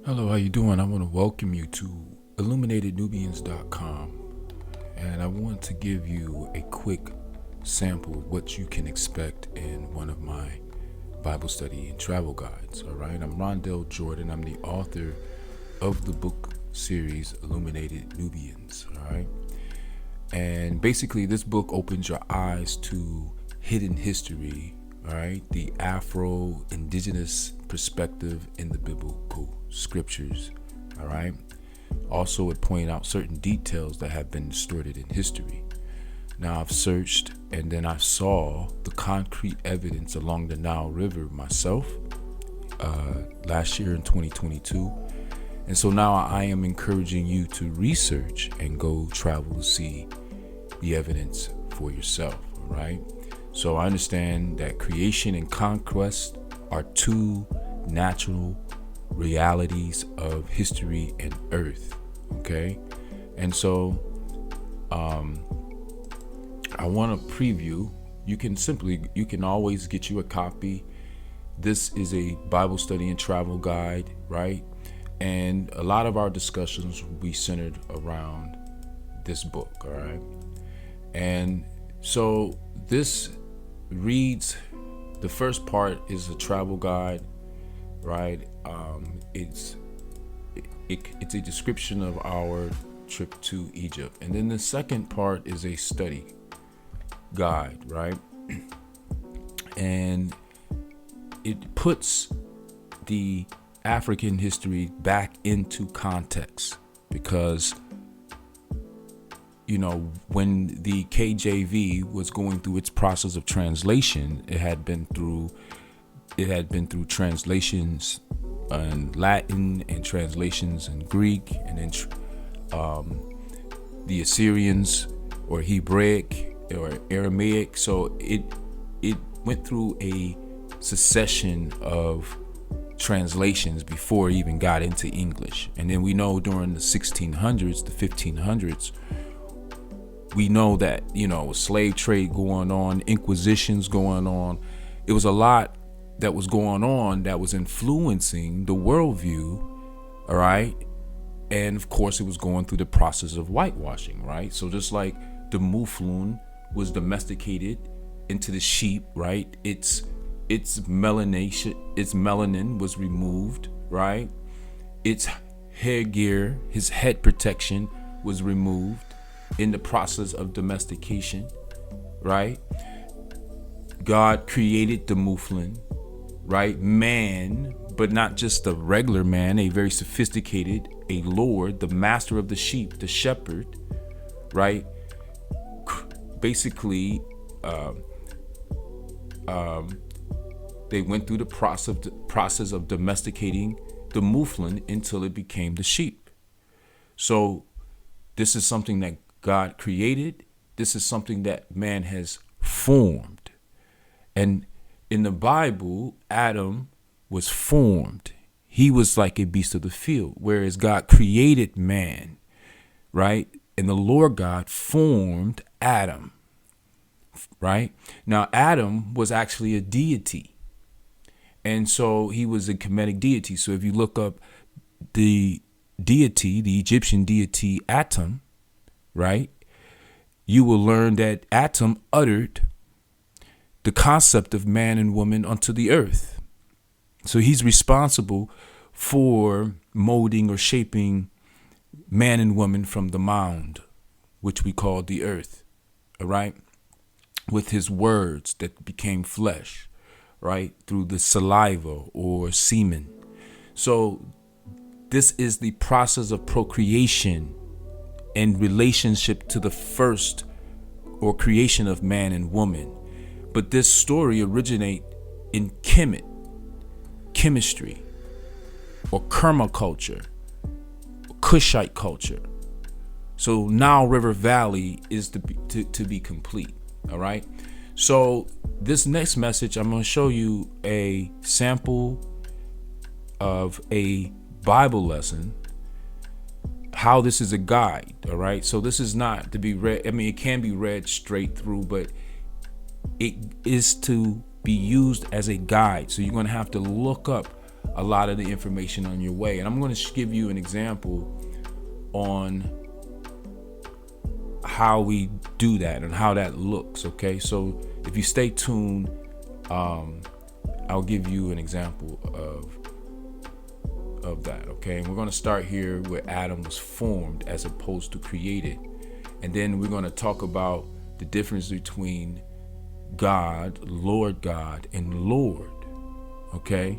Hello, how you doing? I want to welcome you to illuminatednubians.com, and I want to give you a quick sample of what you can expect in one of my Bible study and travel guides. All right, I'm Rondell Jordan. I'm the author of the book series Illuminated Nubians. All right, and basically this book opens your eyes to hidden history. All right, the Afro-Indigenous perspective in the biblical scriptures. All right. Also, it pointed out certain details that have been distorted in history. Now, I've searched and then I saw the concrete evidence along the Nile River myself last year in 2022. And so now I am encouraging you to research and go travel to see the evidence for yourself. All right. So I understand that creation and conquest are two natural realities of history and earth. Okay. And so I want to preview. You can always get you a copy. This is a Bible study and travel guide, right? And a lot of our discussions will be centered around this book. All right. And so this reads, the first part is a travel guide, right? It's a description of our trip to Egypt, and then the second part is a study guide, right? And it puts the African history back into context, because when the KJV was going through its process of translation, it had been through translations in Latin and translations in Greek, and then the Assyrians or Hebraic or Aramaic. So it went through a succession of translations before it even got into English. And then we know during the 1600s, the 1500s, we know that, slave trade going on, inquisitions going on. It was a lot that was going on that was influencing the worldview, all right? And of course, it was going through the process of whitewashing, right? So just like the Muflon was domesticated into the sheep, right? Its melanin was removed, right? Its headgear, his head protection was removed in the process of domestication, right? God created the Muflon, right? Man, but not just a regular man, a very sophisticated, a lord, the master of the sheep, the shepherd, right? Basically, they went through the process of domesticating the Muflon until it became the sheep. So this is something that God created. This is something that man has formed. And in the Bible, Adam was formed. He was like a beast of the field, whereas God created man, right? And the Lord God formed Adam, right? Now, Adam was actually a deity. And so he was a Kemetic deity. So if you look up the deity, the Egyptian deity Atum, right, you will learn that Atum uttered the concept of man and woman onto the earth. So he's responsible for molding or shaping man and woman from the mound, which we call the earth, all right, with his words that became flesh, right, through the saliva or semen. So this is the process of procreation in relationship to the first or creation of man and woman. But this story originate in chemistry, or Kerma culture, Kushite culture. So Nile River Valley is to be complete. All right. So this next message, I'm going to show you a sample of a Bible lesson, how this is a guide. All right. So this is not to be read. I mean, it can be read straight through, but it is to be used as a guide. So you're going to have to look up a lot of the information on your way. And I'm going to give you an example on how we do that and how that looks. Okay, so if you stay tuned, I'll give you an example of that. Okay, and we're going to start here where Adam was formed as opposed to created, and then we're going to talk about the difference between God, Lord God, and Lord. Okay,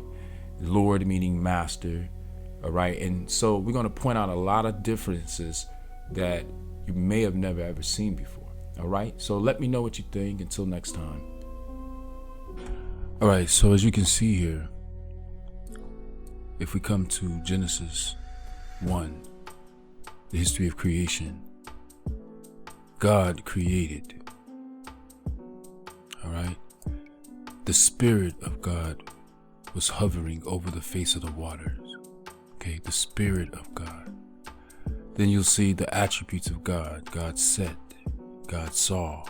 Lord meaning master. All right, and so we're going to point out a lot of differences that you may have never ever seen before. All right, so let me know what you think. Until next time. All right, so as you can see here, if we come to Genesis 1, the history of creation, God created. All right, the Spirit of God was hovering over the face of the waters. Okay, the Spirit of God. Then you'll see the attributes of God. God said, God saw,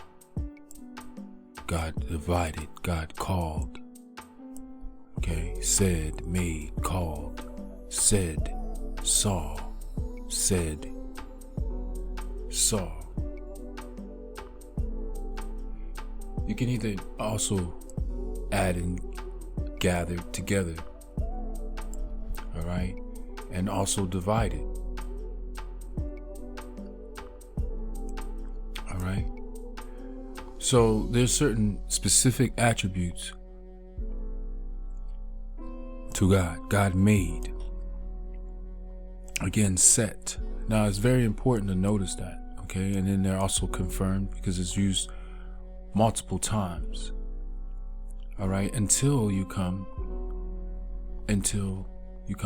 God divided, God called. Okay, said, made, called, said, saw, said, saw. You can either also add and gather together, all right, and also divide it. All right. So there's certain specific attributes to God. God made. Again, set. Now it's very important to notice that. Okay, and then they're also confirmed because it's used multiple times. All right, until